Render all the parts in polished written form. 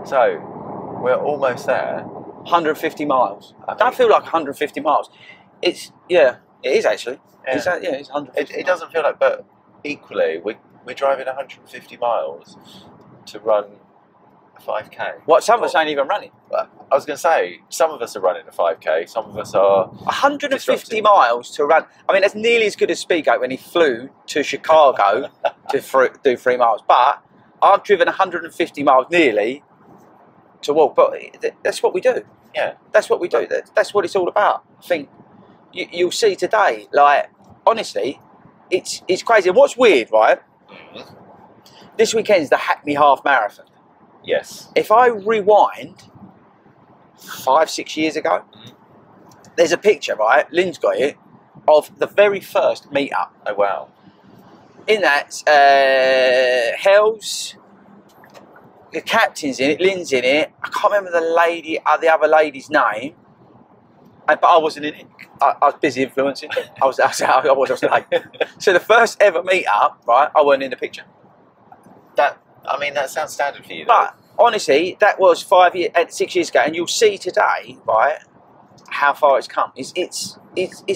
So we're almost there. 150 miles. I don't feel like 150 miles. It's, yeah, it is actually. Yeah. It's 150 It doesn't feel like, but equally, we're driving 150 miles to run a 5k. What, some of us ain't even running. I was going to say, some of us are running a 5k, some of us are 150 miles to run. I mean, that's nearly as good as Speedgate when he flew to Chicago to do 3 miles. But I've driven 150 miles nearly to walk. But that's what we do. Yeah. That's what we do. That's what it's all about. I think you'll see today, like, honestly, it's crazy. And what's weird, right? Mm-hmm. This weekend's the Hackney Half Marathon. Yes. If I rewind 5-6 years ago, there's a picture, right? Lynn's got it, of the very first meet-up. Oh, wow. In that, Hells, the captain's in it, Lynn's in it. I can't remember the other lady's name, but I wasn't in it. I was busy influencing. I was late. So the first ever meet-up, right? I weren't in the picture. That sounds standard for you, though. But honestly, that was 6 years ago, and you'll see today, right, how far it's come. It's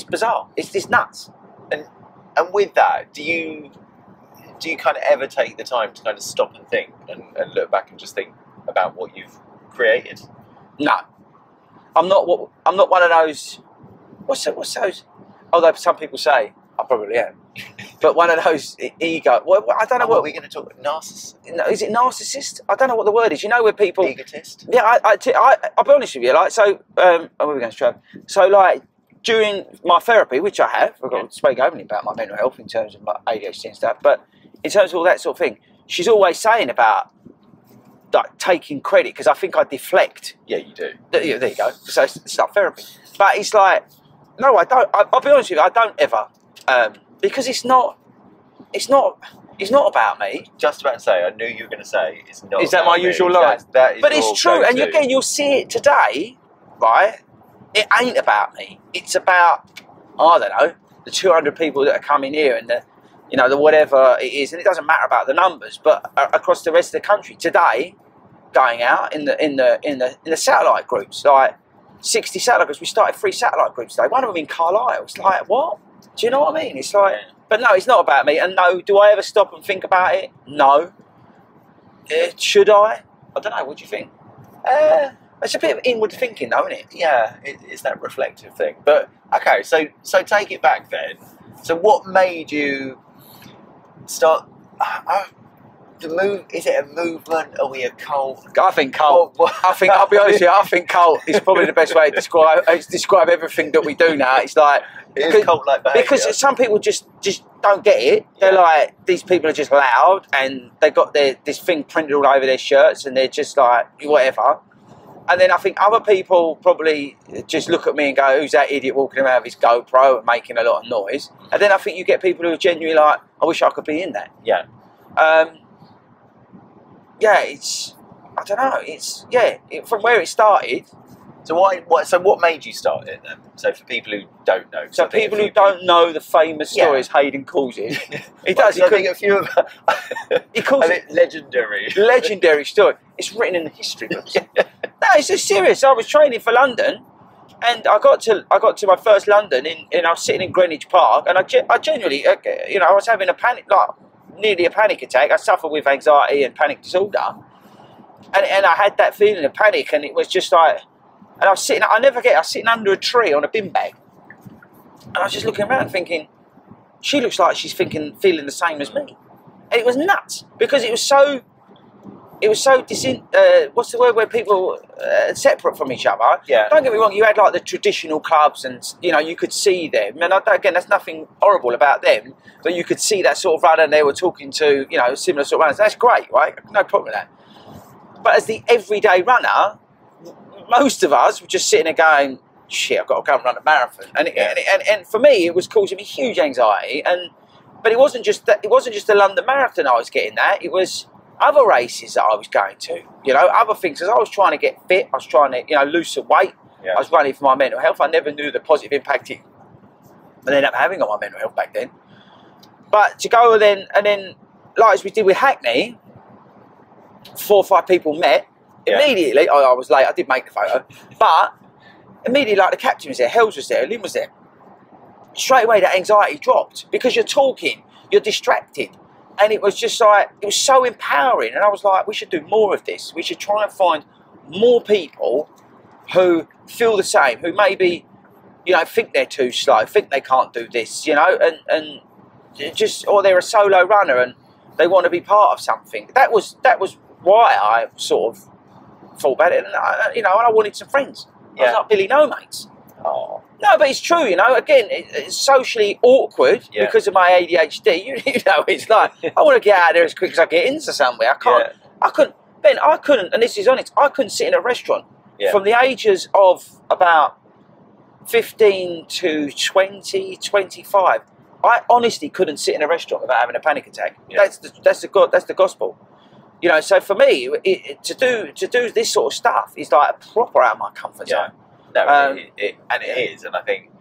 bizarre. It's nuts. And with that, do you kind of ever take the time to kind of stop and think and look back and just think about what you've created? No, I'm not one of those. What's those? Although some people say I probably am, but one of those ego. Well, I don't know what we're going to talk about. Narcissist. No, is it narcissist? I don't know what the word is. You know, where people egotist. Yeah, I'll be honest with you. Like, so, where are we going to show? So, like, during my therapy, which I have, I've got to speak openly about my mental health in terms of my ADHD and stuff. But in terms of all that sort of thing, she's always saying about like taking credit, because I think I deflect. Yeah, you do. There you go. So it's like therapy. But it's like, no, I don't. I'll be honest with you. I don't ever. Because it's not about me. Just about to say, I knew you were going to say it's not. Is that my usual line? That is. But it's true, and again, you'll see it today, right? It ain't about me. It's about, I don't know, the 200 people that are coming here, and the whatever it is, and it doesn't matter about the numbers, but across the rest of the country today, going out in the satellite groups, like 60 satellite groups. We started 3 satellite groups today. One of them in Carlisle. It's like, what? Do you know what I mean? It's like, but no, it's not about me. And no, do I ever stop and think about it? No. Should I? I don't know. What do you think? It's a bit of inward thinking, though, isn't it? Yeah, it's that reflective thing. But okay, so take it back then. So what made you start? The move, is it a movement? Are we a cult? I think cult. I think, I'll be honest with you, I think cult is probably the best way to describe everything that we do now. It's like, it is cult-like behaviour. Because some people just don't get it. They're like, these people are just loud, and they got this thing printed all over their shirts, and they're just like, whatever. And then I think other people probably just look at me and go, who's that idiot walking around with his GoPro and making a lot of noise? And then I think you get people who are genuinely like, I wish I could be in that. Yeah. Yeah, I don't know, from where it started. So what made you start it then? So for people who don't know. So people who don't know the famous stories Hayden calls it. He does. I think a few of he calls it legendary. Legendary story. It's written in the history books. No, it's just serious. I was training for London, and I got to my first London, and I was sitting in Greenwich Park, and I genuinely, I was having a panic, like nearly a panic attack. I suffer with anxiety and panic disorder, and I had that feeling of panic, and it was just like, and I was sitting, I'll never forget, I was sitting under a tree on a bin bag, and I was just looking around thinking, she looks like she's feeling the same as me, and it was nuts, because it was so what's the word, where people separate from each other. Yeah. Don't get me wrong, you had like the traditional clubs, and you could see them, and again, there's nothing horrible about them, but you could see that sort of runner, and they were talking to similar sort of runners. That's great, right? No problem with that. But as the everyday runner, most of us were just sitting there going, shit, I've got to go and run a marathon, and for me it was causing me huge anxiety, but it wasn't just the London Marathon I was getting that, it was other races that I was going to, other things, because I was trying to get fit, I was trying to, lose some weight, I was running for my mental health. I never knew the positive impact it would end up having on my mental health back then. But to go and then, like as we did with Hackney, 4 or 5 people met, Immediately, I was late. I did make the photo, but immediately, like the captain was there, Hells was there, Lynn was there. Straight away, that anxiety dropped because you're talking, you're distracted, and it was just like it was so empowering. And I was like, we should do more of this. We should try and find more people who feel the same, who maybe, you know, think they're too slow, think they can't do this, you know, and just, or they're a solo runner and they want to be part of something. That was why I sort of thought about it, and you know, and I wanted some friends. I was like, Billy, no mates. Oh. No, but it's true, you know. Again, it's socially awkward because of my ADHD. You know, it's like I want to get out of there as quick as I get into somewhere. I can't. I couldn't. Ben, I couldn't. And this is honest. I couldn't sit in a restaurant from the ages of about 15 to 20, 25. I honestly couldn't sit in a restaurant without having a panic attack. That's the gospel. You know, so for me, to do this sort of stuff is like a proper out of my comfort zone. No, it is, and I think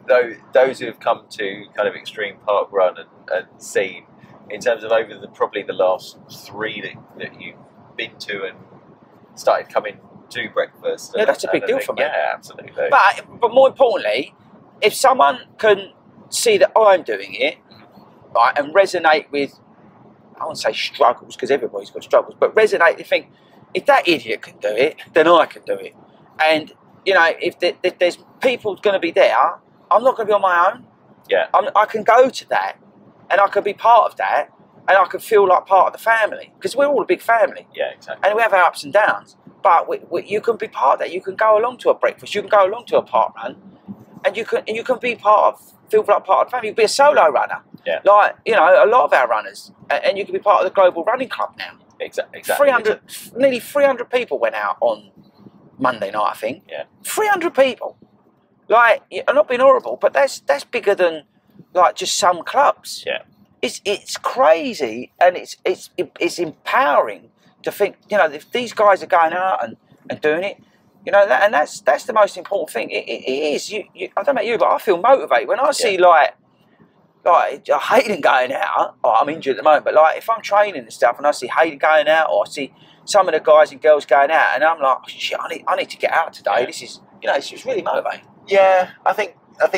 those who have come to kind of extreme park run and seen, in terms of over probably the last 3 that you've been to and started coming to breakfast. Yeah, that's a big deal for me. Yeah, absolutely. But more importantly, if someone can see that I'm doing it, right, and resonate with, I won't say struggles because everybody's got struggles, but resonate and think, if that idiot can do it, then I can do it. And, you know, if there's people going to be there, I'm not going to be on my own. Yeah. I can go to that and I can be part of that and I can feel like part of the family because we're all a big family. Yeah, exactly. And we have our ups and downs. But you can be part of that. You can go along to a breakfast. You can go along to a park run and you can be feel like part of the family. You can be a solo runner. Yeah. Like, you know, a lot of our runners. And you can be part of the Global Running Club now. Exactly. Nearly 300 people went out on Monday night, I think. Yeah. 300 people. Like, I'm not being horrible, but that's bigger than like just some clubs. Yeah. It's crazy and it's empowering to think, you know, if these guys are going out and doing it, you know, and that's the most important thing. It is. I don't know about you, but I feel motivated when I see like Hayden going out. Oh, I'm injured at the moment, but like if I'm training and stuff and I see Hayden going out, or I see some of the guys and girls going out, and I'm like, oh, shit, I need to get out today. This is, you know, it's really motivating. Yeah, I think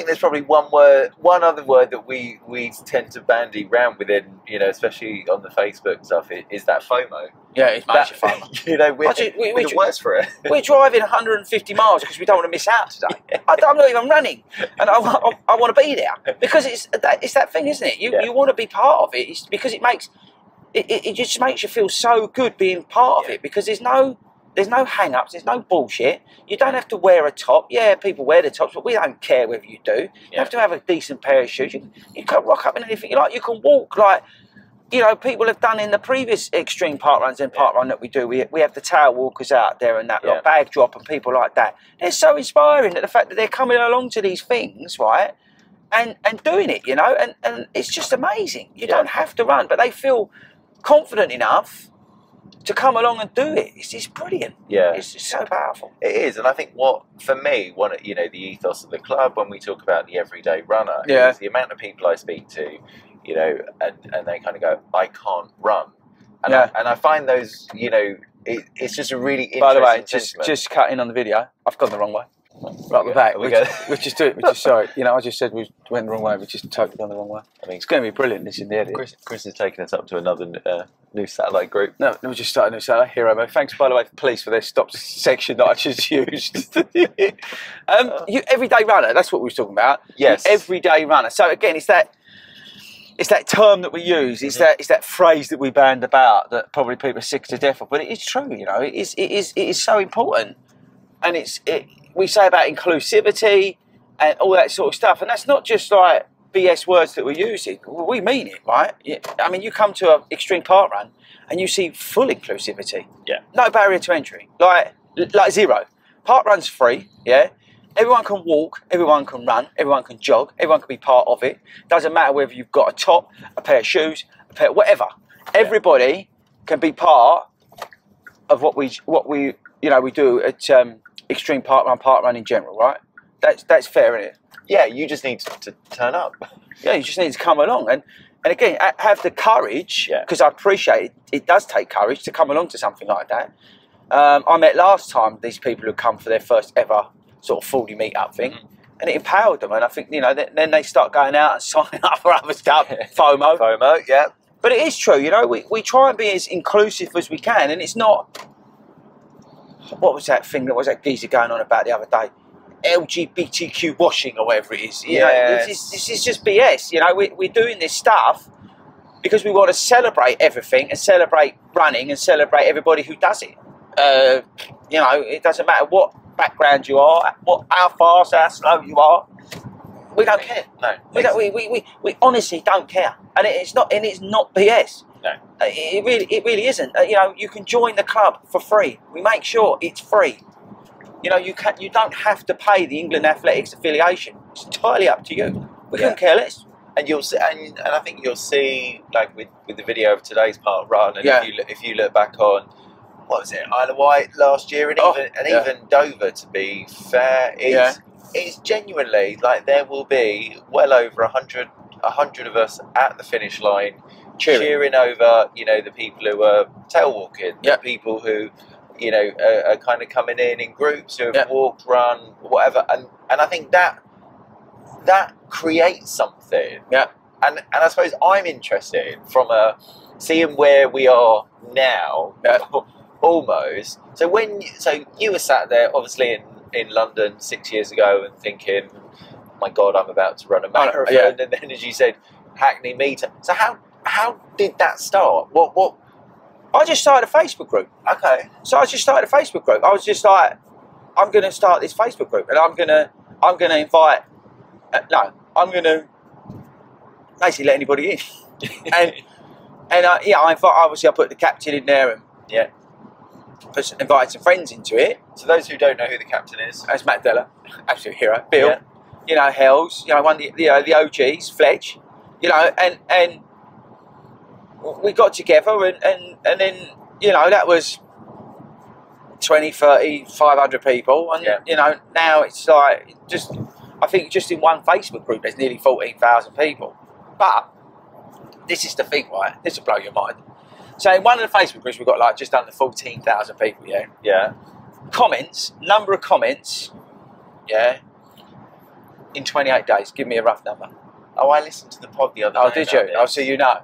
there's probably one other word that we tend to bandy round within, you know, especially on the Facebook stuff, is that FOMO. Yeah, it's major FOMO. You know, we're the worst for it. We're driving 150 miles because we don't want to miss out today. I'm not even running, and I want to be there because it's that thing, isn't it? You want to be part of it. It's because it just makes you feel so good being part of it because there's no hang-ups, there's no bullshit. You don't have to wear a top. Yeah, people wear the tops, but we don't care whether you do. You have to have a decent pair of shoes. You can rock up in anything you like. You can walk like, you know, people have done in the previous extreme park runs and park run that we do. We have the tail walkers out there and that like bag drop and people like that. They're so inspiring that the fact that they're coming along to these things, right, and doing it, you know, and it's just amazing. You don't have to run, but they feel confident enough to come along and do it. It's brilliant. Yeah, it's just so powerful. It is, and I think for me, you know, the ethos of the club when we talk about the everyday runner is the amount of people I speak to, you know, and they kind of go, I can't run, and I find those, you know, it's just a really interesting. By the way, just cut in on the video. I've gone the wrong way. Right at the back. Which is sorry. You know, I just said we went the wrong way. We just totally gone the wrong way. I mean, it's going to be brilliant. This in the edit. Chris is taking us up to another new satellite group. No, we just started a new satellite. Hero mode. Thanks, by the way, to police for their stop section that I just used. You everyday runner. That's what we were talking about. Yes. The everyday runner. So again, it's that term that we use. It's that phrase that we band about that probably people are sick to death of. But it is true. You know, it is so important, and we say about inclusivity and all that sort of stuff, and that's not just like BS words that we're using. We mean it, right? I mean, you come to an extreme park run and you see full inclusivity. Yeah. No barrier to entry. Like zero. Park run's free. Yeah. Everyone can walk. Everyone can run. Everyone can jog. Everyone can be part of it. Doesn't matter whether you've got a top, a pair of shoes, whatever. Everybody can be part of what we do at extreme park run in general, right? That's fair, isn't it? Yeah, you just need to turn up. Yeah, you just need to come along and again have the courage, because I appreciate it does take courage to come along to something like that, I met last time these people who come for their first ever sort of 40 meet-up thing, and it empowered them. And I think, you know, then they start going out and signing up for other stuff. FOMO. FOMO, yeah. But it is true, you know, we try and be as inclusive as we can, and it's not... What was that thing, that was that geezer going on about the other day? LGBTQ washing or whatever it is. You know, this is just BS. You know, we're doing this stuff because we want to celebrate everything and celebrate running and celebrate everybody who does it. You know, it doesn't matter what background you are, how fast, how slow you are. We don't care. No, we honestly don't care, and it's not BS. No, it really isn't. You know, you can join the club for free. We make sure it's free. You know, you don't have to pay the England Athletics affiliation. It's entirely up to you. We couldn't care less. And you'll see, and I think you'll see, like with the video of today's park run, and if you look back on, what was it, Isle of Wight last year, and even Dover, to be fair, it's genuinely like there will be well over 100 of us at the finish line cheering over, you know, the people who are tail walking, the people who, you know, are kind of coming in groups who have walked, run, whatever, and I think that creates something. Yeah. And I suppose I'm interested from seeing where we are now, almost. So you were sat there, obviously in London 6 years ago, and thinking, oh my God, I'm about to run a marathon, and then, as you said, Hackney Meter. So how did that start? What? I just started a Facebook group. Okay. So I just started a Facebook group. I was just like, I'm going to start this Facebook group, and I'm going to invite. I'm going to basically let anybody in. and I obviously I put the captain in there, and invited some friends into it. So those who don't know who the captain is, that's Matt Della, absolute hero. Bill, you know, Hells, you know, one of the OGs, Fletch, you know, and we got together, and then, you know, that was 20, 30, 500 people, and you know, now it's like I think just in one Facebook group there's nearly 14,000 people. But this is the thing, right? This will blow your mind. So in one of the Facebook groups we've got like just under 14,000 people. Yeah. Comments, number of comments. Yeah. In 28 days, give me a rough number. Oh, I listened to the pod the other day. Oh, did you? Oh, so you know.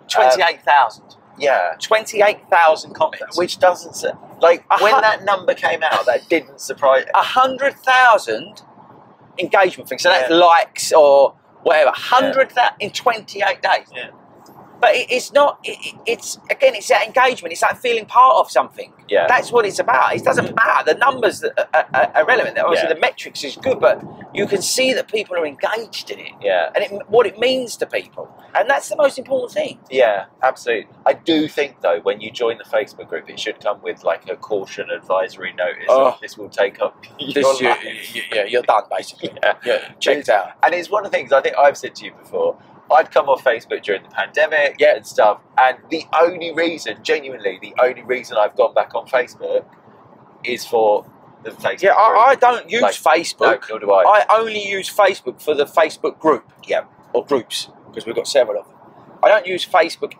28,000. Yeah. 28,000 comments. Which doesn't like when that number came out, that didn't surprise. 100,000 engagement things. So that's likes or whatever. 100,000 in 28 days. Yeah. But it's not. It's again. It's that engagement. It's that feeling part of something. Yeah. That's what it's about. It doesn't matter. The numbers are relevant. Obviously, the metrics is good, but you can see that people are engaged in it. Yeah. And what it means to people, and that's the most important thing. Yeah, absolutely. I do think though, when you join the Facebook group, it should come with like a caution advisory notice. Oh, this will take up your life. You're done basically. Yeah. Checked out. And it's one of the things I think I've said to you before. I'd come off Facebook during the pandemic and stuff, and the only reason, genuinely, the only reason I've gone back on Facebook is for the Facebook group. I don't use Facebook. No, nor do I. I only use Facebook for the Facebook group. Yeah. Or groups, because we've got several of them. I don't use Facebook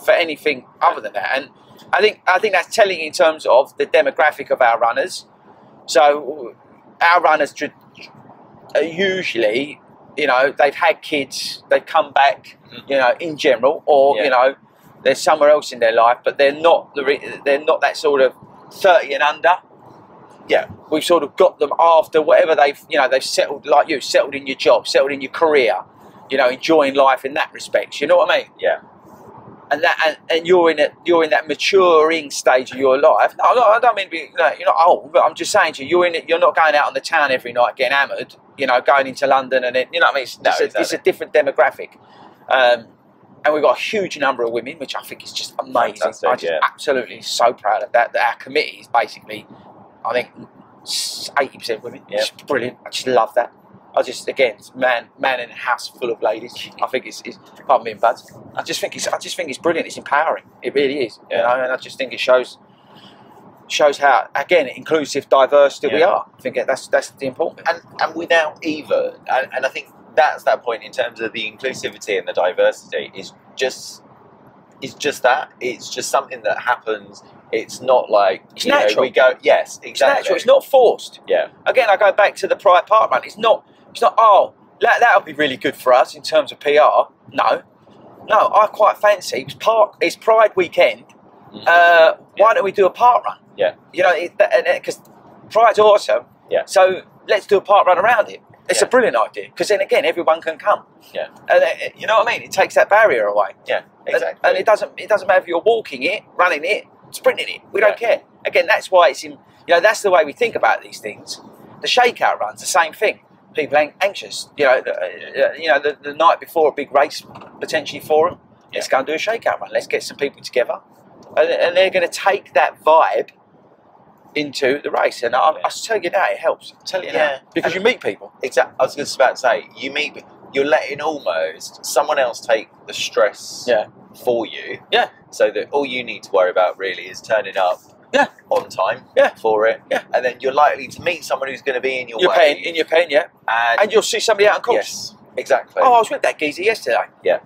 for anything other than that. And I think that's telling in terms of the demographic of our runners. So our runners are usually, you know, they've had kids, they've come back, you know, in general, or you know, they're somewhere else in their life, but they're not that sort of 30 and under. Yeah, we've sort of got them after whatever they've settled, like you, settled in your job, settled in your career, you know, enjoying life in that respect. You know what I mean? Yeah. And you're in that maturing stage of your life. No, I don't mean to be, you're not old, but I'm just saying to you, you're not going out on the town every night getting hammered, you know, going into London, and you know what I mean? It's a different demographic. And we've got a huge number of women, which I think is just amazing. I'm just absolutely so proud of that. That our committee is basically, I think, 80% women. Yeah. It's brilliant. I just love that. I just, again, man in a house full of ladies. I think it's pardon me and buds. I just think it's brilliant. It's empowering. It really is. You know, and I just think it shows how, again, inclusive, diverse that we are. I think that's the important bit. And without even, and I think that's that point in terms of the inclusivity and the diversity is just that. It's just something that happens It's not like it's natural. We go, yes, exactly. It's natural. It's not forced. Yeah. Again, I go back to the Pride Park run. It's not. Oh, that'll be really good for us in terms of PR. No. I quite fancy it's Pride weekend. Why don't we do a park run? Yeah. Because Pride's awesome. Yeah. So let's do a park run around it. It's a brilliant idea because then again everyone can come. Yeah. And you know what I mean? It takes that barrier away. Yeah. Exactly. And it doesn't matter if you're walking it, running it, sprinting it. We don't care. Again, that's why it's in. That's the way we think about these things. The shakeout runs, the same thing. People ain't anxious. The night before a big race potentially for them. Yeah. Let's go and do a shakeout run. Let's get some people together, and they're going to take that vibe into the race. And I tell you now, it helps. I tell you now, because you meet people. Exactly. I was just about to say, you're letting almost someone else take the stress for you. Yeah. So that all you need to worry about really is turning up. Yeah. On time. Yeah. For it. Yeah. And then you're likely to meet someone who's going to be in your way. In your pen, yeah. And you'll see somebody out on course. Yes. Exactly. Oh, I was with that geezer yesterday. Yeah.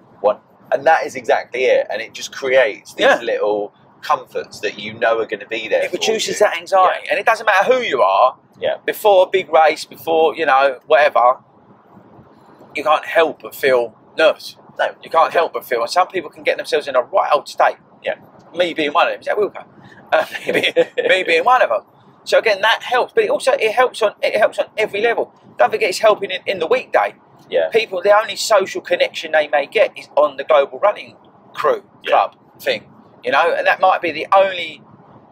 And that is exactly it. And it just creates these little comforts that are going to be there. It reduces that anxiety. And it doesn't matter who you are. Yeah. Before a big race, before, whatever, you can't help but feel nervous. No. You can't help but feel. And some people can get themselves in a right old state. Yeah. Me being one of them. Is that Wilco? Me being one of them. So again, that helps. But it helps on every level. Don't forget it's helping in the weekday. Yeah. People, the only social connection they may get is on the global running club thing. And that might be the only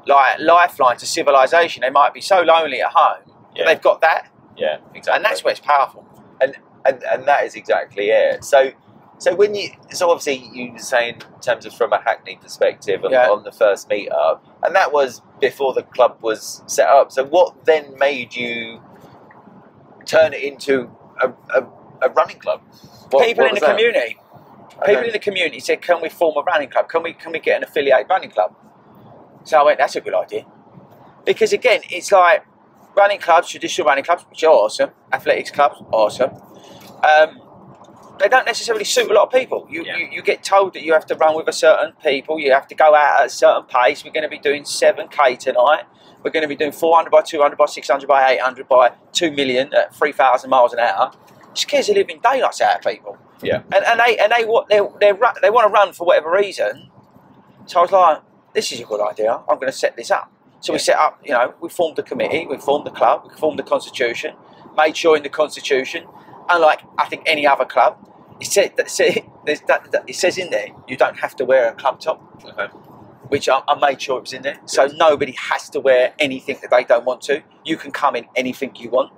lifeline to civilization. They might be so lonely at home, but they've got that. Yeah, exactly. And that's where it's powerful. And that is exactly it. So obviously you were saying in terms of from a Hackney perspective on the first meetup, and that was before the club was set up. So what then made you turn it into a running club? People in the community. People in the community said, "Can we form a running club? Can we get an affiliated running club?" So I went, "That's a good idea," because again, it's like running clubs, traditional running clubs, which are awesome. Athletics clubs, awesome. They don't necessarily suit a lot of people. You get told that you have to run with a certain people. You have to go out at a certain pace. We're going to be doing 7K tonight. We're going to be doing 400 by 200 by 600 by 800 by 2 million at 3,000 miles an hour. It scares the living daylights out of people. Yeah. And they want to run for whatever reason. So I was like, this is a good idea. I'm going to set this up. So we set up, we formed a committee, we formed the club, we formed the constitution, made sure in the constitution, unlike I think any other club, it says in there you don't have to wear a club top, which I made sure it was in there. So nobody has to wear anything that they don't want to. You can come in anything you want,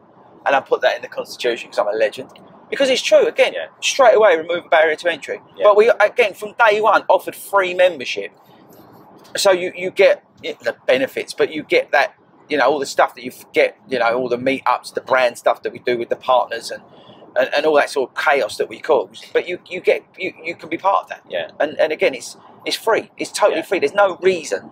and I put that in the constitution because I'm a legend. Because it's true, again, straight away remove a barrier to entry. Yeah. But we, again, from day one, offered free membership. So you get the benefits, but you get that, all the stuff that you get, all the meetups, the brand stuff that we do with the partners and all that sort of chaos that we cause. But you can be part of that. Yeah. And again, it's free. It's totally free. There's no reason,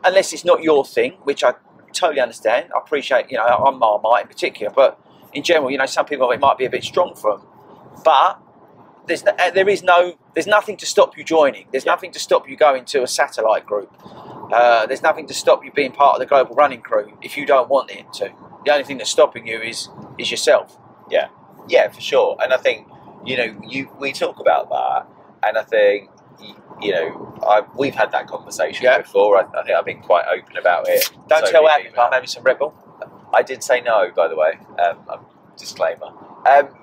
unless it's not your thing, which I totally understand. I appreciate, I'm Marmite in particular, but in general, some people it might be a bit strong for them. But there's nothing to stop you joining. There's nothing to stop you going to a satellite group. There's nothing to stop you being part of the global running crew if you don't want it to. The only thing that's stopping you is yourself. Yeah, for sure. And I think we talk about that, and I think we've had that conversation before. I think I've been quite open about it. Don't tell Abby, I'm having some Red Bull. I did say no, by the way. Disclaimer.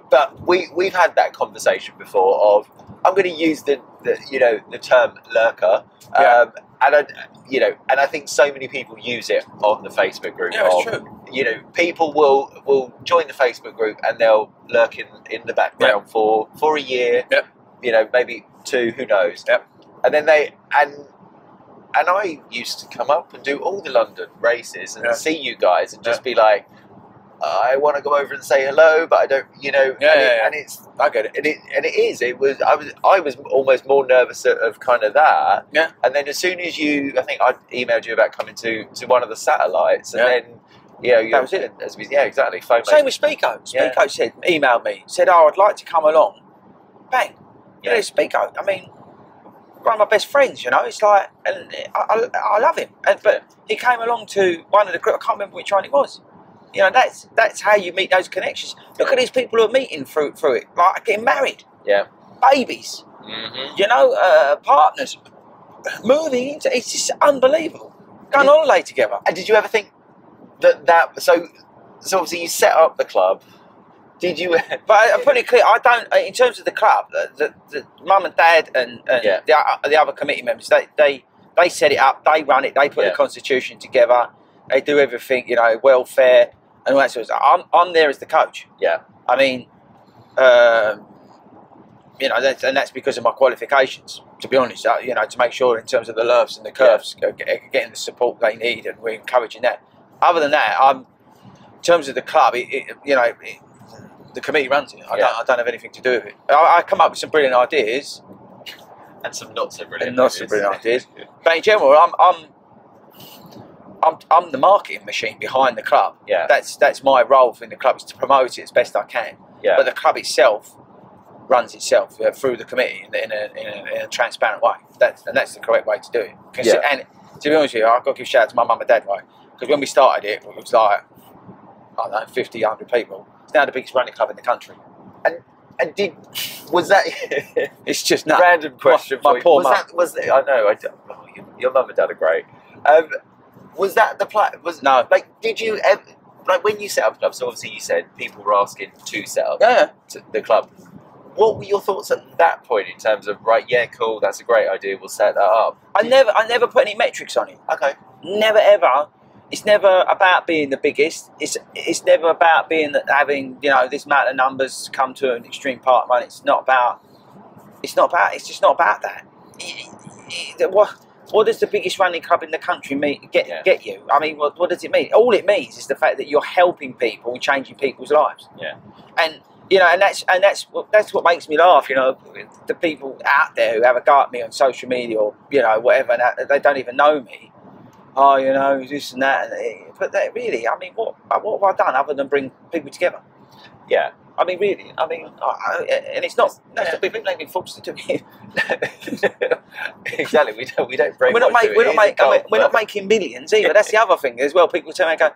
But we've had that conversation before. Of I'm going to use the term lurker. And I think so many people use it on the Facebook group. Yeah, it's true. People will join the Facebook group and they'll lurk in the background for a year. Yep. Maybe 2. Who knows? Yep. And then and I used to come up and do all the London races and see you guys and just be like, I want to go over and say hello, but I don't, and it's, I get it. And it is, I was almost more nervous of kind of that. Yeah. And then as soon as I think I emailed you about coming to one of the satellites, and then, that was it. Exactly. Same with Spico. Spico emailed me, said, I'd like to come along. Bang. Spico. I mean, one of my best friends, you know. It's like, and I love him. But he came along to one of the group. I can't remember which one it was. You know, that's how you meet those connections. Look at these people who are meeting through it, like getting married, babies, you know, partners, moving into. It's just unbelievable. Going on holiday together. And did you ever think that? So obviously you set up the club. Did you? But I'm pretty clear. I don't. In terms of the club, the mum and dad and the other committee members, they set it up. They run it. They put the constitution together. They do everything. You know, welfare and all that sort of stuff. I'm there as the coach. Yeah. I mean, you know, that's because of my qualifications. To be honest, you know, to make sure in terms of the lurfs and the curves, getting the support they need, and we're encouraging that. Other than that, in terms of the club, you know. The committee runs it. I don't have anything to do with it. I come up with some brilliant ideas, and some not so brilliant ideas. But in general, I'm the marketing machine behind the club. Yeah, that's my role in the club, is to promote it as best I can. Yeah. But the club itself runs itself through the committee in a transparent way. That's the correct way to do it. And to be honest with you, I've got to give a shout out to my mum and dad, right? Because when we started it was like, I don't know, 50, 100 people. It's now the biggest running club in the country. And was that? It's just not random question. My poor mum. I know. Your mum and dad are great. Was that the plan? No. Like, did you ever, like, when you set up the club? So obviously you said people were asking to set up the club. What were your thoughts at that point in terms of, right? Yeah, cool. That's a great idea. We'll set that up. I never put any metrics on it. Okay. Never ever. It's never about being the biggest. It's never about having, you know, this amount of numbers come to an extreme park run. It's just not about that. What does the biggest running club in the country get you? I mean, what does it mean? All it means is the fact that you're helping people and changing people's lives. Yeah. And you know, and that's what makes me laugh. You know, the people out there who have a go at me on social media or, you know, whatever, and they don't even know me. Oh, you know, this and that, but really, I mean, what have I done other than bring people together? Yeah, I mean, really, I mean, and it's not. That's the big thing. Blaming folks to me. Exactly. We don't break. We're not making millions either. That's the other thing as well. People tell me, go,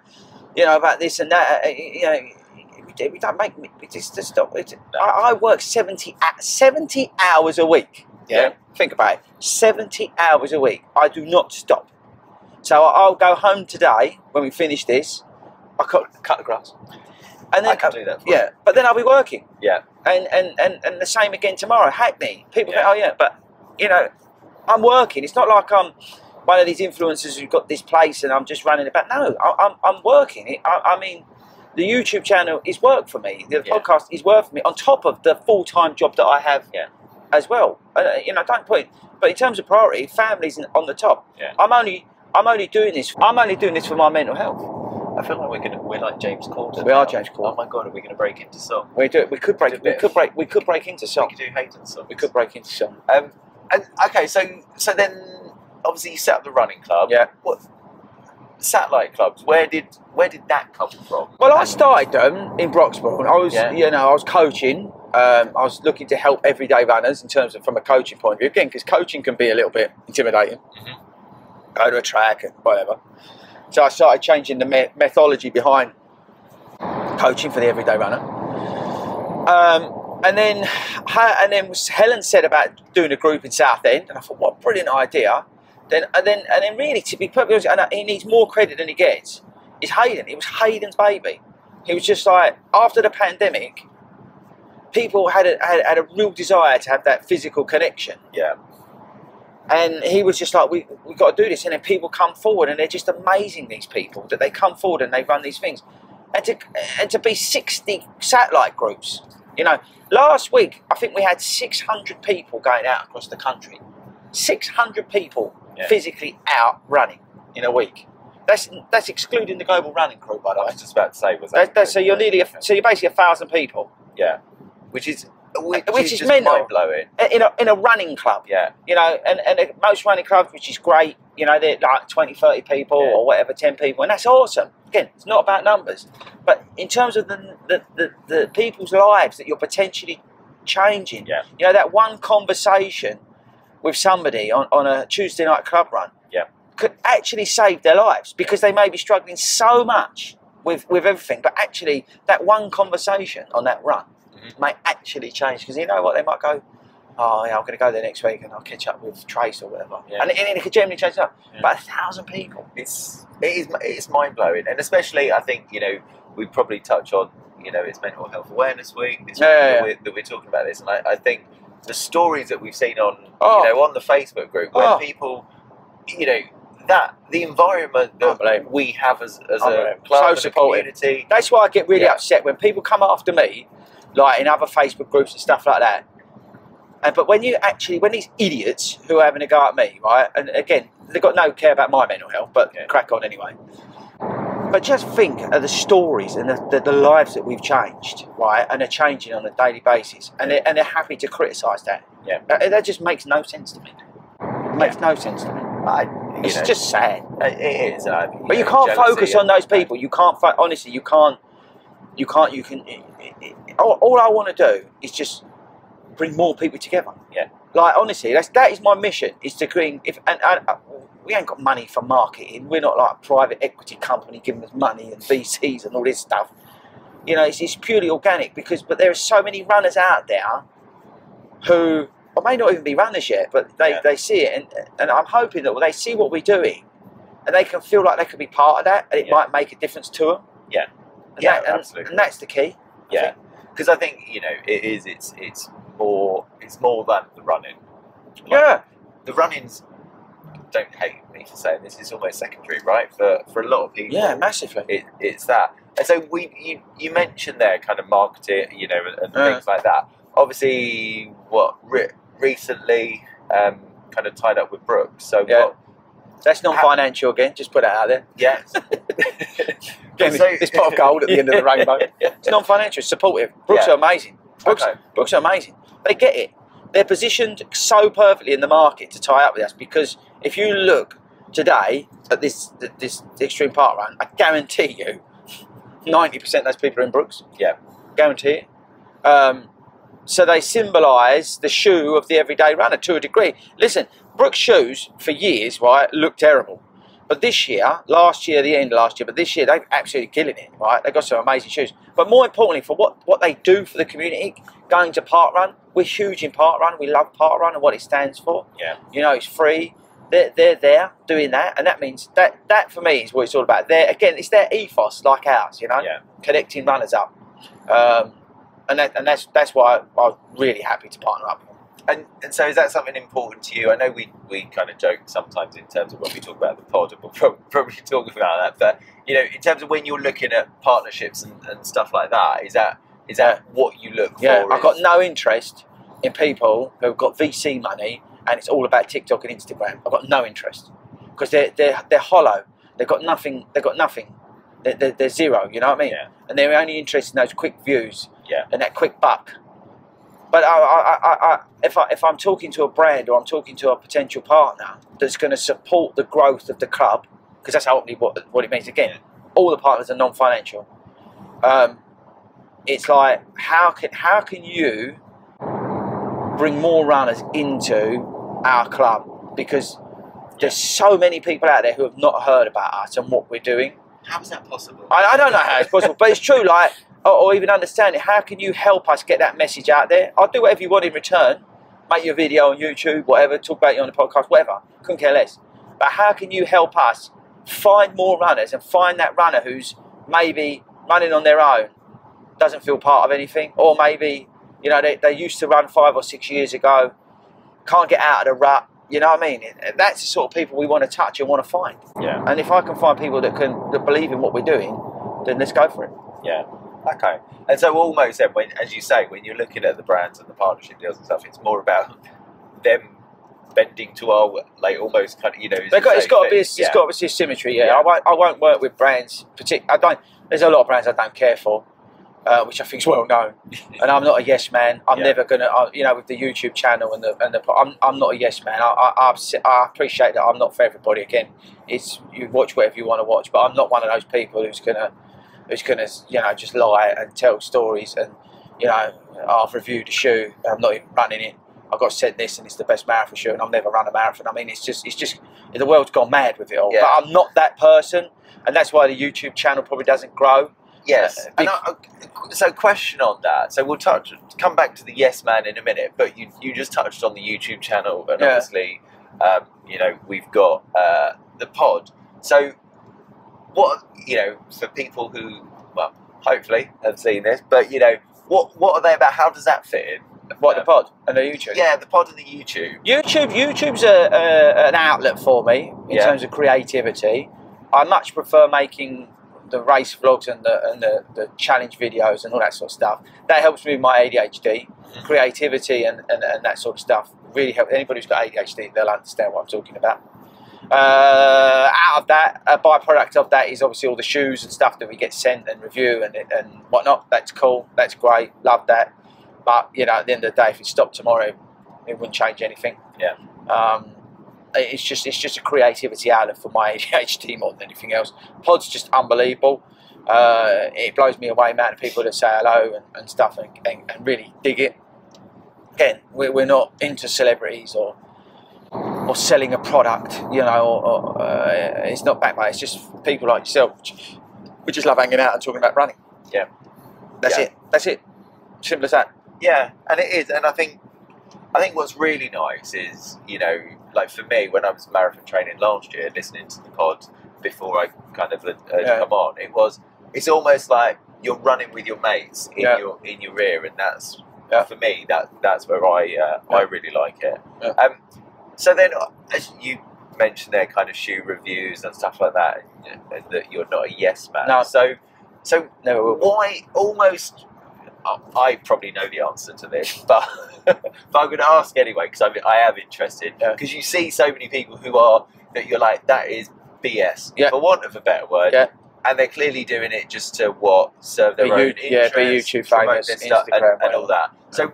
you know, about this and that. You know, we don't make. Just stop. I work 70 hours a week. Yeah. Think about it. 70 hours a week. I do not stop. So I'll go home today when we finish this. I cut the grass, and then I can do that. Yeah, but then I'll be working. Yeah, and the same again tomorrow. Hackney. People think, oh yeah, but you know, I'm working. It's not like I'm one of these influencers who've got this place and I'm just running about. No, I'm working. I mean, the YouTube channel is work for me. The podcast is work for me on top of the full-time job that I have as well. You know, don't put it. But in terms of priority, family's on the top. Yeah. I'm only doing this for my mental health. I feel like we're like James Corden. We are James Corden. Oh my god, are we going to break into song? We could break into song. We could do Hayden songs. We could break into song. And okay, so then obviously you set up the running club. Yeah. What satellite clubs? Where did that come from? Well, I started them in Broxbourne. I was I was coaching. I was looking to help everyday runners in terms of from a coaching point of view. Again, because coaching can be a little bit intimidating. Go to a track and whatever. So I started changing the methodology behind coaching for the everyday runner. And then Helen said about doing a group in Southend, and I thought, what a brilliant idea. And then really, to be perfectly honest, and he needs more credit than he gets, is Hayden. It was Hayden's baby. He was just like, after the pandemic, people had a real desire to have that physical connection. Yeah. And he was just like, we've got to do this. And then people come forward, and they're just amazing, these people, that they come forward and they run these things. And to be 60 satellite groups. You know, last week, I think we had 600 people going out across the country. 600 people physically out running in a week. That's excluding the global running crew, by the way. I was just about to say, so you're basically 1,000 people. Yeah. Which is just mental. Mind-blowing. In a running club. Yeah. You know, and most running clubs, which is great, you know, they're like 20, 30 people or whatever, 10 people, and that's awesome. Again, it's not about numbers. But in terms of the people's lives that you're potentially changing, you know, that one conversation with somebody on a Tuesday night club run Yeah. could actually save their lives, because they may be struggling so much with everything, but actually that one conversation on that run may actually change, because you know what, they might go, oh yeah, I'm going to go there next week and I'll catch up with Trace or whatever, and it could generally change up. But 1,000 people, it's mind blowing, and especially I think, you know, we probably touch on, you know, it's Mental Health Awareness Week that we're talking about this, and I think the stories that we've seen on you know, on the Facebook group where people, you know, that the environment that we have as a club, so and a community. That's why I get really upset when people come after me, like in other Facebook groups and stuff like that. But when these idiots who are having a go at me, right, and again, they've got no care about my mental health, but crack on anyway. But just think of the stories and the lives that we've changed, right, and are changing on a daily basis, and they're happy to criticise that. Yeah. That just makes no sense to me. It makes no sense to me. It's just sad. It is. But you can't focus on those people. You can't. Honestly, you can't. You can. All I want to do is just bring more people together. Yeah. Like honestly, that is my mission. Is to bring. We ain't got money for marketing. We're not like a private equity company giving us money and VCs and all this stuff. You know, it's purely organic, but there are so many runners out there who, or may not even be runners yet, but they see it, and I'm hoping that they see what we're doing, and they can feel like they can be part of that, and it might make a difference to them. Yeah. Absolutely. And that's the key. Yeah. Because I think, you know, it's more than the running. Like, the running's, don't hate me for saying this, it's almost secondary, right? For a lot of people. Yeah, massively. It's that. And so you mentioned there kind of marketing, you know, and things like that. Obviously, recently kind of tied up with Brooks. So that's non-financial again. Just put that out there. Yeah. This pot of gold at the end of the rainbow. It's non-financial. It's supportive. Brooks are amazing. Brooks are amazing. They get it. They're positioned so perfectly in the market to tie up with us, because if you look today at this extreme park run, I guarantee you 90% of those people are in Brooks. Yeah. Guarantee it. So they symbolise the shoe of the everyday runner to a degree. Listen, Brooks shoes for years, right, look terrible. But this year, the end of last year, but this year they're absolutely killing it, right? They've got some amazing shoes. But more importantly, for what they do for the community, going to parkrun, we're huge in parkrun. We love parkrun and what it stands for. Yeah. You know, it's free. They're there doing that, and that means that for me is what it's all about. Again, it's their ethos like ours, you know, connecting runners up. And that's why I'm really happy to partner up with them. And so is that something important to you? I know we kind of joke sometimes in terms of when we talk about the pod, and we'll probably talk about that, but you know, in terms of when you're looking at partnerships and stuff like that, is that what you look for? Yeah, I've got no interest in people who've got VC money and it's all about TikTok and Instagram. I've got no interest, because they're hollow. They've got nothing. They're zero. You know what I mean? Yeah. And they're only interested in those quick views. Yeah. And that quick buck. But if I'm talking to a brand, or I'm talking to a potential partner that's going to support the growth of the club, because that's ultimately what it means. Again, all the partners are non-financial. It's like, how can you bring more runners into our club? Because there's so many people out there who have not heard about us and what we're doing. How is that possible? I don't know how it's possible, but it's true. Like, or even understand it. How can you help us get that message out there? I'll do whatever you want in return. Make your video on YouTube, whatever. Talk about you on the podcast, whatever. Couldn't care less. But how can you help us find more runners and find that runner who's maybe running on their own, doesn't feel part of anything, or maybe, you know, they used to run 5 or 6 years ago, can't get out of the rut. You know what I mean? That's the sort of people we want to touch and want to find. Yeah. And if I can find people that believe in what we're doing, then let's go for it. Yeah. Okay. And so almost then, as you say, when you're looking at the brands and the partnership deals and stuff, it's more about them bending to our, like, almost kind of, you know. It's got to be a symmetry. Yeah. I won't work with brands. There's a lot of brands I don't care for, which I think is well known. And I'm not a yes man. I'm never gonna, you know, with the YouTube channel and I'm not a yes man. I appreciate that I'm not for everybody. Again, you watch whatever you want to watch, but I'm not one of those people who's gonna, you know, just lie and tell stories and, you know, I've reviewed a shoe, I'm not even running it. I've got to send this and it's the best marathon shoe and I've never run a marathon. I mean, it's just the world's gone mad with it all. Yeah. But I'm not that person, and that's why the YouTube channel probably doesn't grow. Yes. So question on that. So we'll come back to the yes man in a minute, but you just touched on the YouTube channel, and obviously, you know, we've got the pod. So what, you know, for people who, well, hopefully have seen this, but you know, what are they about? How does that fit in? What, the pod and the YouTube? Yeah, the pod and the YouTube. YouTube's an outlet for me in terms of creativity. I much prefer making the race vlogs and the challenge videos and all that sort of stuff. That helps me with my ADHD, creativity and that sort of stuff. Really helps. Anybody who's got ADHD, they'll understand what I'm talking about. Out of that, a byproduct of that is obviously all the shoes and stuff that we get sent and review and whatnot. That's cool. That's great. Love that. But you know, at the end of the day, if it stopped tomorrow, it wouldn't change anything. Yeah. It's just a creativity outlet for my ADHD more than anything else. Pod's just unbelievable. It blows me away, amount of people that say hello and stuff and really dig it. Again, we're not into celebrities or selling a product, you know, or it's not backed by. It's just people like yourself. We just love hanging out and talking about running. Yeah. That's it. That's it. Simple as that. Yeah, and it is, and I think what's really nice is, you know, like for me, when I was marathon training last year, listening to the pod before I kind of come on, it's almost like you're running with your mates in your ear, and that's for me that's where I really like it. Yeah. So then, as you mentioned there, kind of shoe reviews and stuff like that, and that you're not a yes man. No. So why almost? I probably know the answer to this, but I'm going to ask anyway because I am interested. Because you see so many people that you're like, that is BS, for want of a better word, and they're clearly doing it just to serve their own interest, be YouTube famous, Instagram, and all that. So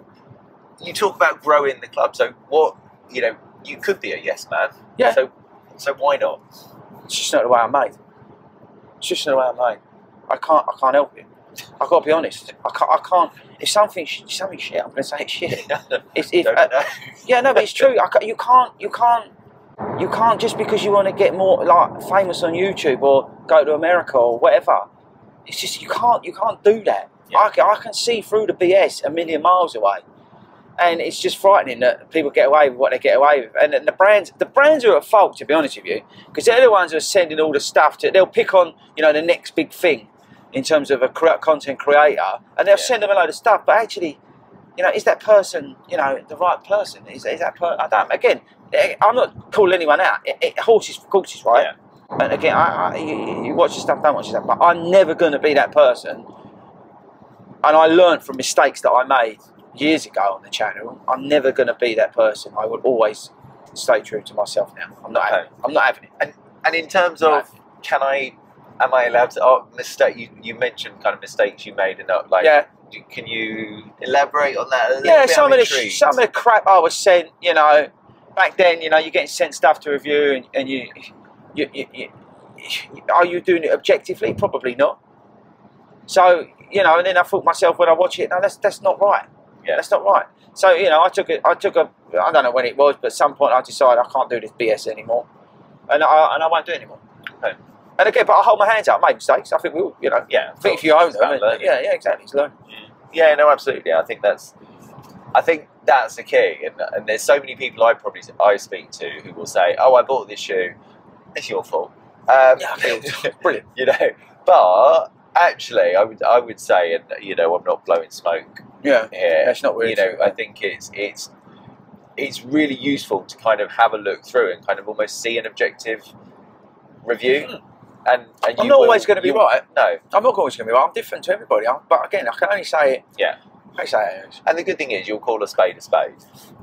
you talk about growing the club. So what, you know, you could be a yes man. Yeah. So why not? It's just not the way I'm made. It's just not the way I'm made. I can't help it. I've got to be honest. I can't. If something's shit, I'm going to say it's shit. Yeah, no, but it's true. You can't just because you want to get more like famous on YouTube or go to America or whatever. It's just you can't do that. Yeah. I can see through the BS a million miles away, and it's just frightening that people get away with what they get away with. And the brands are at fault, to be honest with you, because they're the ones who are sending all the stuff they'll pick on, you know, the next big thing in terms of a content creator, and they'll send them a load of stuff. But actually, you know, is that person, you know, the right person? Is that person? I don't. Again, I'm not calling anyone out. Horses for courses, right? Yeah. And again, you watch the stuff, don't watch the stuff. But I'm never going to be that person. And I learned from mistakes that I made years ago on the channel. I'm never going to be that person. I will always stay true to myself now. I'm not having it. And in terms of, am I allowed to mistake? You mentioned kind of mistakes you made, and can you elaborate on that a little bit? Yeah, some of the crap I was sent, you know, back then, you know, you're getting sent stuff to review, and you are you doing it objectively? Probably not. So, you know, and then I thought myself when I watch it, no, that's not right. Yeah, that's not right. So, you know, I took a I don't know when it was, but at some point I decided I can't do this BS anymore, and I won't do it anymore. Okay. And again, but I hold my hands up. I made mistakes. I think we all, you know. Yeah. I think if you own them, exactly. It's learning. Yeah, no, absolutely. I think that's the key. And there's so many people I speak to who will say, "Oh, I bought this shoe. It's your fault." Brilliant. You know, but actually, I would say, and you know, I'm not blowing smoke. Yeah. Here. That's not really. You know, I think it's really useful to kind of have a look through and kind of almost see an objective review. And I'm not always going to be right. No, I'm not always going to be right. I'm different to everybody. But again, I can only say it. Yeah. I say it. And the good thing is, you'll call a spade a spade.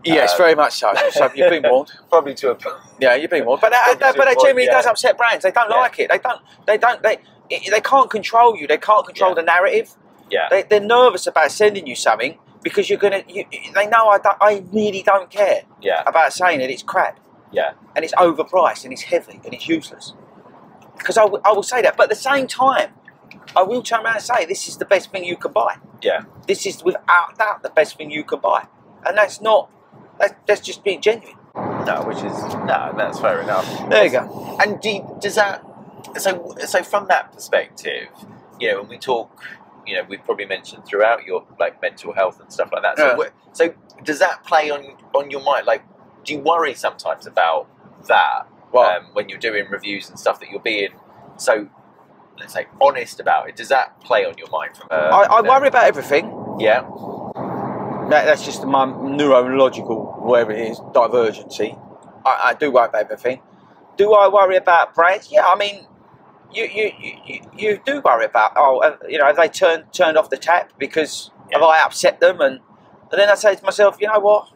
Yes, very much so. So you've been warned. Probably to a. Yeah, you've been warned. But that generally does upset brands. They don't like it. They can't control you. They can't control the narrative. Yeah. They're nervous about sending you something because you're gonna. They know I really don't care. Yeah. About saying it. It's crap. Yeah. And it's overpriced and it's heavy and it's useless. Because I will say that, but at the same time, I will turn around and say this is the best thing you can buy. Yeah. This is without doubt the best thing you can buy, and that's not That's just being genuine. No, that's fair enough. There you go. And does that? So from that perspective, when we talk, we've probably mentioned throughout your like mental health and stuff like that. So, so does that play on your mind? Like, do you worry sometimes about that when you're doing reviews and stuff that you're being so, let's say, honest about it? Does that play on your mind? I worry about everything. Yeah. That's just my neurological, whatever it is, divergency. I do worry about everything. Do I worry about brands? Yeah, I mean, you do worry about, have they turned off the tap because have I upset them? And then I say to myself, you know what?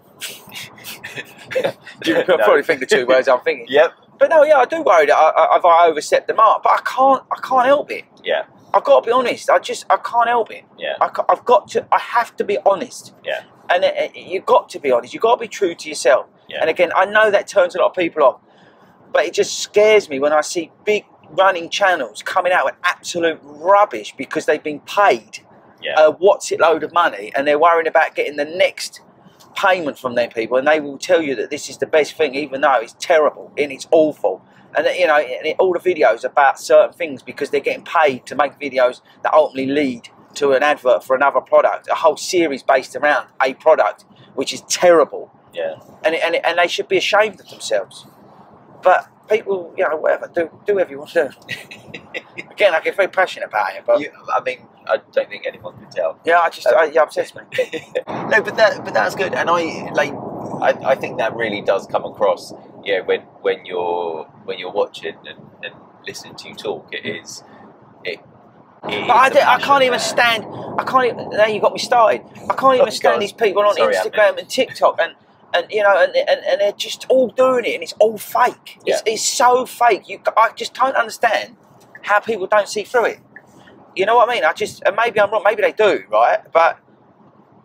You probably think the two words I'm thinking. Yep. But no, yeah, I do worry that I overstep the mark, but I can't help it. Yeah. I've got to be honest. I can't help it. Yeah. I have to be honest. Yeah. And you've got to be honest. You've got to be true to yourself. Yeah. And again, I know that turns a lot of people off, but it just scares me when I see big running channels coming out with absolute rubbish because they've been paid what's it load of money, and they're worrying about getting the next payment from them people, and they will tell you that this is the best thing, even though it's terrible and it's awful. And all the videos about certain things because they're getting paid to make videos that ultimately lead to an advert for another product, a whole series based around a product, which is terrible. Yeah. And they should be ashamed of themselves. But people, whatever, do whatever you want to do. Again, I get very passionate about it. But I mean, I don't think anyone can tell. Yeah, it upsets me. No, but that's good, and I think that really does come across. Yeah, when you're watching and listening to you talk, it is. But I can't even stand. Now you got me started. I can't even stand these people on Instagram and TikTok and they're just all doing it, and it's all fake. Yeah. It's so fake. I just don't understand how people don't see through it. You know what I mean? And maybe I'm wrong. Maybe they do, right? But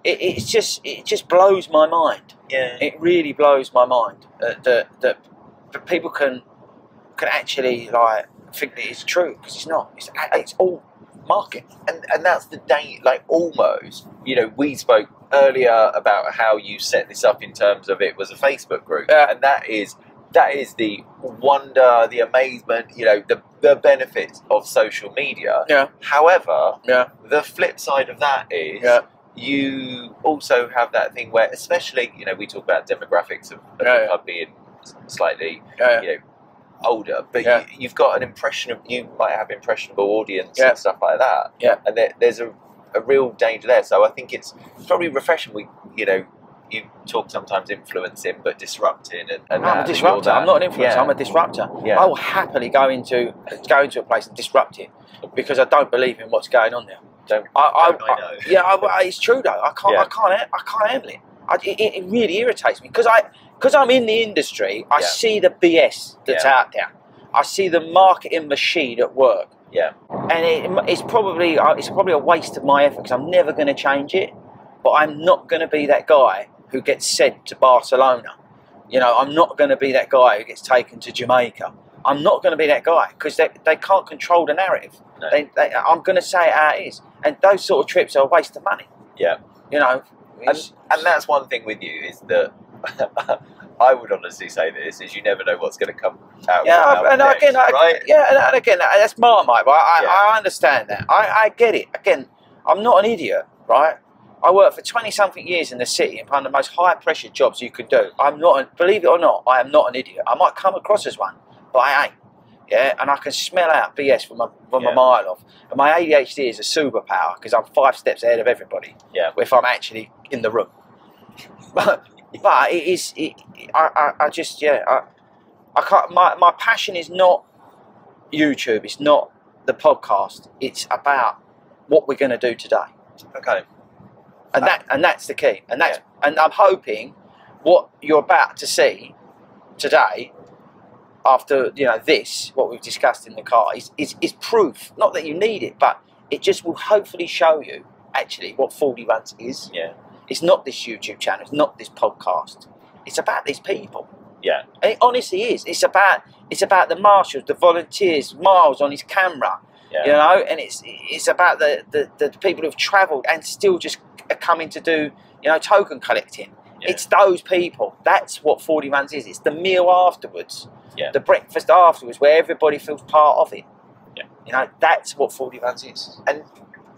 it just blows my mind. Yeah. It really blows my mind that people can actually like think that it's true, because it's not. It's all marketing. And that's the day. Like, almost. We spoke earlier about how you set this up in terms of it was a Facebook group, and that is the wonder, the amazement, the benefits of social media. Yeah. However, the flip side of that is you also have that thing where, especially, we talk about demographics of people being slightly, older, but you've got you might have impressionable audience and stuff like that. Yeah. And there's a real danger there. So I think it's probably refreshing. You talk sometimes influencing, but disrupting. And I'm a disruptor. I'm not an influencer. Yeah. I'm a disruptor. Yeah. I will happily go into a place and disrupt it because I don't believe in what's going on there. I know. It's true though. I can't handle it. It really irritates me because I'm in the industry. I see the BS that's out there. I see the marketing machine at work. Yeah. And it's probably a waste of my effort because I'm never going to change it. But I'm not going to be that guy who gets sent to Barcelona. I'm not going to be that guy who gets taken to Jamaica. I'm not going to be that guy because they can't control the narrative. No. I'm going to say it how it is. And those sort of trips are a waste of money. Yeah. And that's one thing with you is that I would honestly say this is you never know what's going to come out. And again, that's Marmite, right? I understand that. I get it. Again, I'm not an idiot, right? I worked for 20-something years in the city and one of the most high-pressure jobs you could do. Believe it or not, I am not an idiot. I might come across as one, but I ain't. Yeah, and I can smell out BS from a mile off. And my ADHD is a superpower because I'm 5 steps ahead of everybody. Yeah. If I'm actually in the room. But it is. I can't. My passion is not YouTube. It's not the podcast. It's about what we're going to do today. Okay. And that's the key. And I'm hoping what you're about to see today, after this, what we've discussed in the car, is proof. Not that you need it, but it just will hopefully show you actually what 40 Runs is. Yeah. It's not this YouTube channel. It's not this podcast. It's about these people. Yeah. And it honestly is. It's about the marshals, the volunteers, Miles on his camera. Yeah. And it's about the people who've travelled and still just are coming to do token collecting. It's those people. That's what 40 runs is. It's the meal afterwards, the breakfast afterwards, where everybody feels part of it. Yeah. You know, that's what 40 runs is.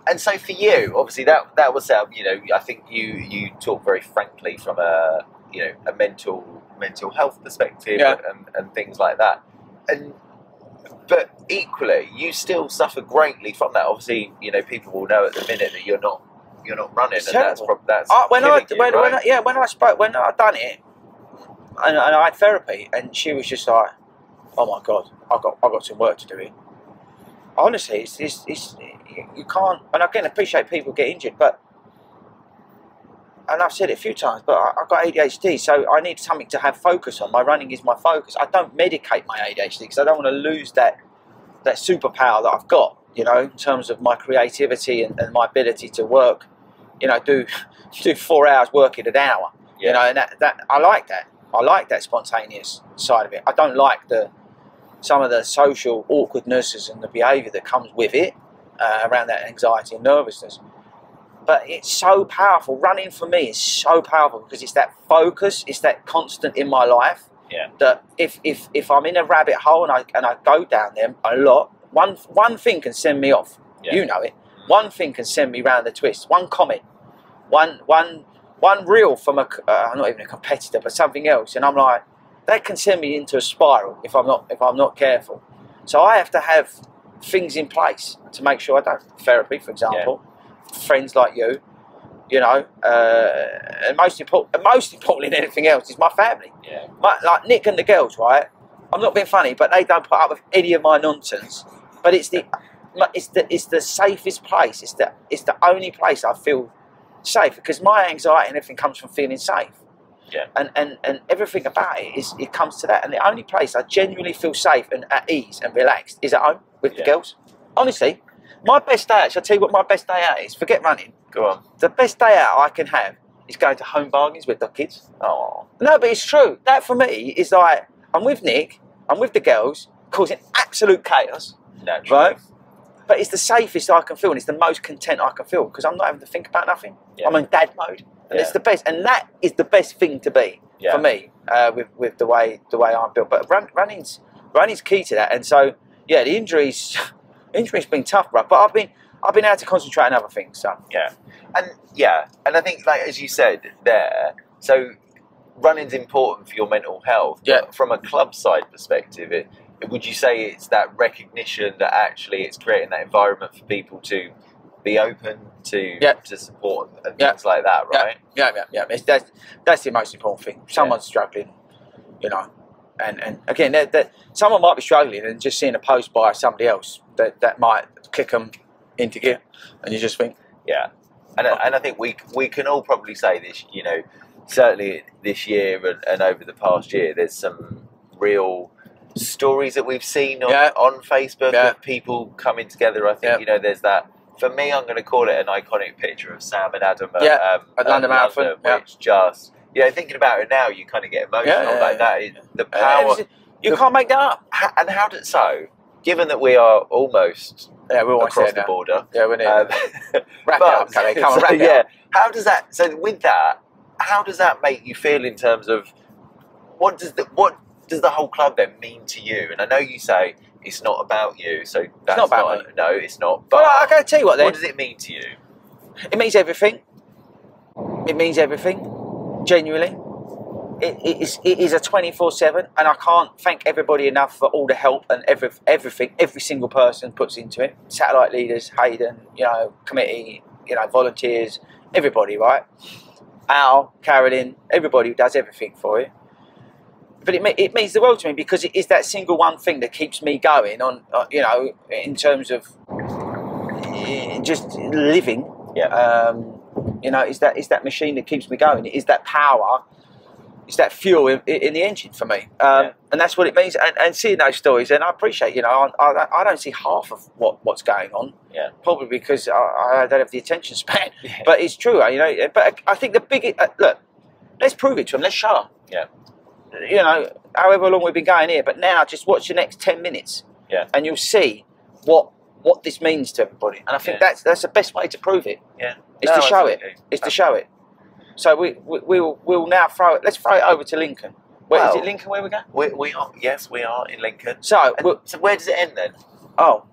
And so for you, obviously that was you know, I think you talk very frankly from a mental health perspective and things like that. But equally, you still suffer greatly from that. Obviously, you know, people will know at the minute that you're not running, and that's when I done it, and I had therapy, and she was just like, "Oh my God, I got some work to do here." Honestly, it's you can't. And again, appreciate people get injured, but and I've said it a few times, but I've got ADHD, so I need something to have focus on. My running is my focus. I don't medicate my ADHD because I don't want to lose that superpower that I've got, you know, in terms of my creativity and my ability to work, you know, do 4 hours work in an hour, you know, and that I like that. I like that spontaneous side of it. I don't like some of the social awkwardnesses and the behaviour that comes with it around that anxiety and nervousness. But it's so powerful. Running for me is so powerful because it's that focus, it's that constant in my life. Yeah. That if I'm in a rabbit hole and I go down them a lot, one thing can send me off. Yeah. You know it. One thing can send me round the twist. One comment, one reel from I'm not even a competitor, but something else, and I'm like, that can send me into a spiral if I'm not careful. So I have to have things in place to make sure I don't. Therapy, for example. Yeah. Friends like you know, and most importantly than anything else is my family. Yeah. Like Nick and the girls, right? I'm not being funny, but they don't put up with any of my nonsense. But it's the safest place. It's the only place I feel safe because my anxiety and everything comes from feeling safe. Yeah. And everything about it comes to that. And the only place I genuinely feel safe and at ease and relaxed is at home with the girls. Honestly. My best day out, I'll tell you what my best day out is. Forget running. Go on. The best day out I can have is going to home bargains with the kids. Oh. No, but it's true. That for me is like, I'm with Nick, I'm with the girls, causing absolute chaos. Naturally. Right? But it's the safest I can feel and it's the most content I can feel because I'm not having to think about nothing. Yeah. I'm in dad mode. And it's the best. And that is the best thing to be for me with the way I'm built. But running's key to that. And so, yeah, the injuries... Injury's been tough, bro. But I've been able to concentrate on other things. So and I think, like as you said there, so running's important for your mental health. Yeah. But from a club side perspective, would you say it's that recognition that actually it's creating that environment for people to be open to support and things like that, right? Yeah. That's the most important thing. Someone's struggling, you know. And again, that someone might be struggling and just seeing a post by somebody else that might kick them into gear, and you just think, and I think we can all probably say this, you know, certainly this year and over the past year, there's some real stories that we've seen on Facebook of people coming together. I think you know, there's that. For me, I'm going to call it an iconic picture of Sam and Adam at London Marathon, which just. Yeah, thinking about it now, you kind of get emotional like that. The power you can't make that up. And how did given that we are almost across the border, we're near. Wrap it up, Kelly. Come on, wrap it up. How does that? So with that, how does that make you feel in terms of what does the whole club then mean to you? And I know you say it's not about you, so that's it's not about me. No, it's not. But well, I gotta tell you what. Then what does it mean to you? It means everything. It means everything. Genuinely, it is a 24/7, and I can't thank everybody enough for all the help and everything every single person puts into it. Satellite leaders, Hayden, you know, committee, you know, volunteers, everybody, right? Al, Carolyn, everybody who does everything for it. But it means the world to me because it is that single one thing that keeps me going on, you know, in terms of just living. Yeah. You know, it's that machine that keeps me going. It is that power. It's that fuel in the engine for me. And that's what it means. And seeing those stories, and I appreciate, you know, I don't see half of what's going on. Yeah. Probably because I don't have the attention span. Yeah. But it's true, you know. But I think the biggest, look, let's prove it to them. Let's show them. Yeah. You know, however long we've been going here. But now just watch the next 10 minutes. Yeah. And you'll see what this means to everybody. And I think that's the best way to prove it. Yeah. It's to show it. It's to show it. So we'll now let's throw it over to Lincoln. Where is it, Lincoln, where we go? We are, yes, we are in Lincoln. So, so where does it end then? Oh.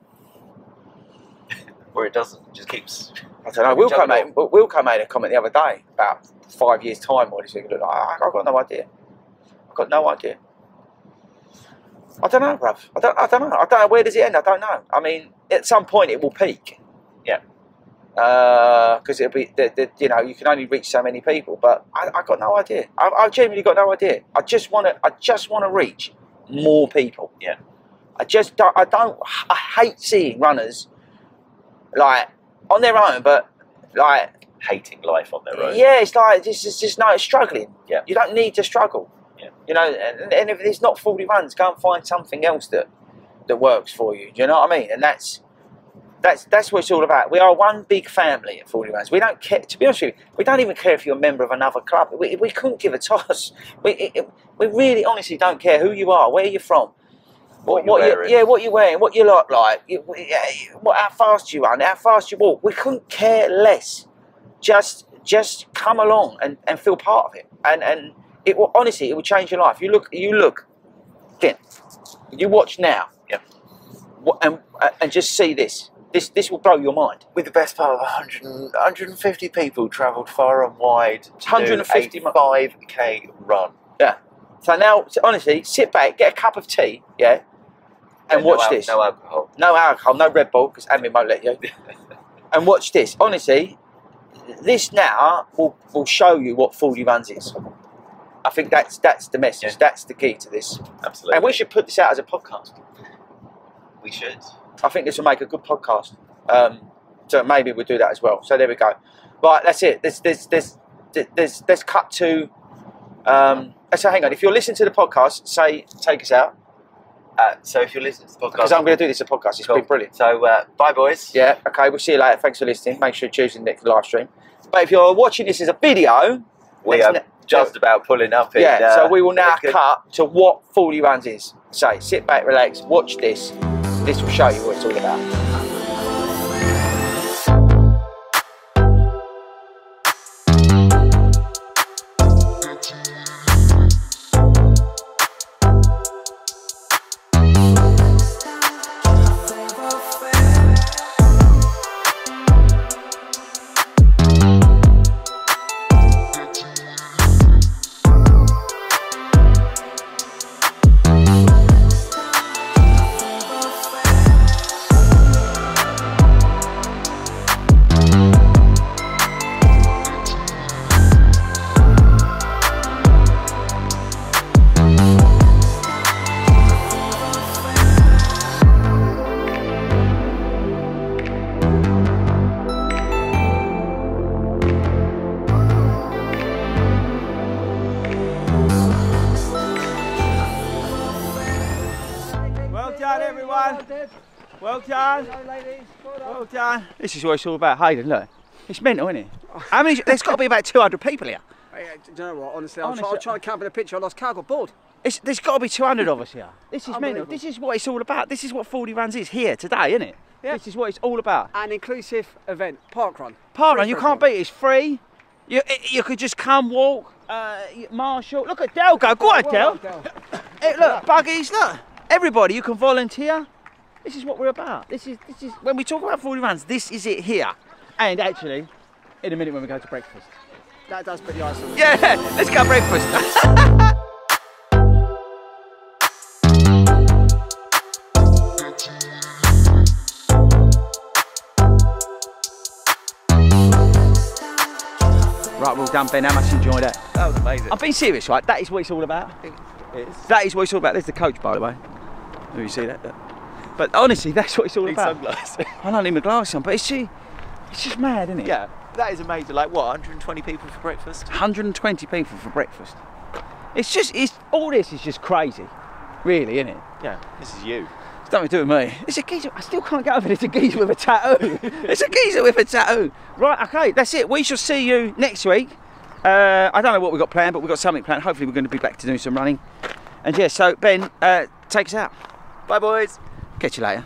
Where it doesn't, it just keeps... I don't know. Wilco made a comment the other day about 5 years' time or this thing. Like, I've got no idea. I've got no idea. I don't know, bruv. I don't know. I don't know. Where does it end? I don't know. I mean, at some point it will peak. Yeah. Because it'll be, you know, you can only reach so many people. But I got no idea. I genuinely got no idea. I just want to reach more people. Yeah. I hate seeing runners like on their own, but like hating life on their own. Yeah, it's like it's just no, it's struggling. Yeah. You don't need to struggle. Yeah. You know, and if it's not 40 runs, go and find something else that works for you. Do you know what I mean? And that's what it's all about. We are one big family at 40 runs. We don't care, to be honest with you, we don't even care if you're a member of another club. We couldn't give a toss. We really honestly don't care who you are, where you're from. What you're wearing, what you look like, how fast you run, how fast you walk. We couldn't care less. Just come along and feel part of it. And it will, honestly, it will change your life. You look, again, you watch now, yeah, and just see this. This will blow your mind. With the best part of 150 people travelled far and wide to 150 do a 5K run. Yeah. So now, honestly, sit back, get a cup of tea, yeah, and watch this. No alcohol. No alcohol, no Red Bull, because admin won't let you. And watch this. Honestly, this now will show you what 40 runs is. I think that's the message. Yeah. That's the key to this. Absolutely. And we should put this out as a podcast. We should. I think this will make a good podcast. So maybe we'll do that as well. So there we go. Right, that's it. Let's cut to. So hang on. If you're listening to the podcast, take us out. So if you're listening to the podcast, because I'm going to do this as a podcast. It's been brilliant. So bye, boys. Yeah. Okay. We'll see you later. Thanks for listening. Make sure you choose the next live stream. But if you're watching this as a video, we are just about pulling up. Yeah. So we will now cut to what 40 runs is. So sit back, relax, watch this. This will show you what it's all about. Well done. Hello, ladies. Well done. This is what it's all about. Hayden, look. It's mental, isn't it? How many? There's got to be about 200 people here. Hey, do you know what? Honestly, I'm trying to camp in a picture. I lost count. I got bored. There's got to be 200 of us here. This is mental. This is what it's all about. This is what 40 runs is here today, isn't it? Yeah. This is what it's all about. An inclusive event. Parkrun. Parkrun. You can't beat it. It's free. You could just come walk. Marshall. Look at Del go. Go on, Del. Hey, look, buggies. Look. Everybody, you can volunteer. This is what we're about. This is when we talk about 40 runs, this is it here. And actually, in a minute when we go to breakfast. That does put the ice on. Yeah, let's go breakfast. Right, well done, Ben. How much you enjoyed that? That was amazing. I'm being serious, right? That is what it's all about. That is what it's all about. There's the coach, by the way. Do you see that? But honestly, that's what it's all about. Sunglasses. I don't need my glasses on, but it's just mad, isn't it? Yeah, that is amazing. Like what, 120 people for breakfast? 120 people for breakfast. All this is just crazy, really, isn't it? Yeah, this is you. It's nothing to do with me. It's a geezer. I still can't get over it. It's a geezer with a tattoo. It's a geezer with a tattoo. Right, okay, that's it. We shall see you next week. I don't know what we've got planned, but we've got something planned. Hopefully we're going to be back to doing some running. And yeah, so Ben, take us out. Bye, boys. Catch you later.